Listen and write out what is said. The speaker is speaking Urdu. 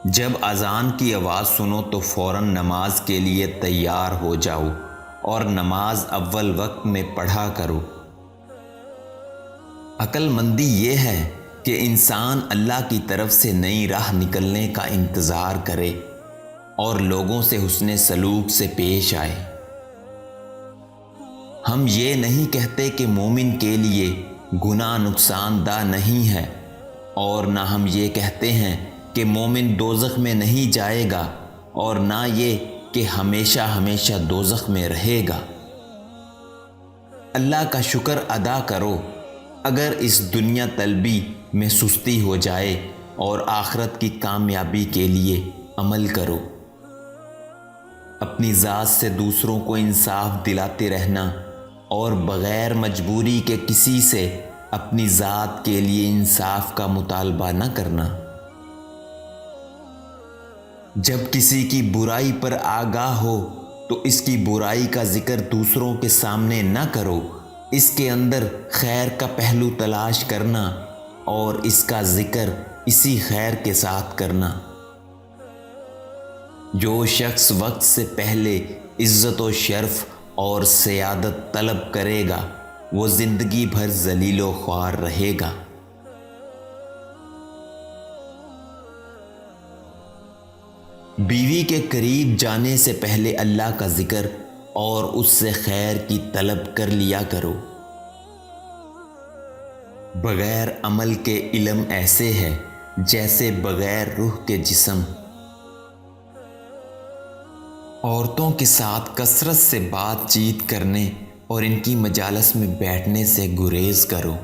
جب اذان کی آواز سنو تو فوراً نماز کے لیے تیار ہو جاؤ اور نماز اول وقت میں پڑھا کرو۔ عقل مندی یہ ہے کہ انسان اللہ کی طرف سے نئی راہ نکلنے کا انتظار کرے اور لوگوں سے حسن سلوک سے پیش آئے۔ ہم یہ نہیں کہتے کہ مومن کے لیے گناہ نقصان دہ نہیں ہے، اور نہ ہم یہ کہتے ہیں کہ مومن دوزخ میں نہیں جائے گا، اور نہ یہ کہ ہمیشہ ہمیشہ دوزخ میں رہے گا۔ اللہ کا شکر ادا کرو اگر اس دنیا طلبی میں سستی ہو جائے، اور آخرت کی کامیابی کے لیے عمل کرو۔ اپنی ذات سے دوسروں کو انصاف دلاتے رہنا اور بغیر مجبوری کے کسی سے اپنی ذات کے لیے انصاف کا مطالبہ نہ کرنا۔ جب کسی کی برائی پر آگاہ ہو تو اس کی برائی کا ذکر دوسروں کے سامنے نہ کرو، اس کے اندر خیر کا پہلو تلاش کرنا اور اس کا ذکر اسی خیر کے ساتھ کرنا۔ جو شخص وقت سے پہلے عزت و شرف اور سیادت طلب کرے گا وہ زندگی بھر ذلیل و خوار رہے گا۔ بیوی کے قریب جانے سے پہلے اللہ کا ذکر اور اس سے خیر کی طلب کر لیا کرو۔ بغیر عمل کے علم ایسے ہے جیسے بغیر روح کے جسم۔ عورتوں کے ساتھ کثرت سے بات چیت کرنے اور ان کی مجالس میں بیٹھنے سے گریز کرو۔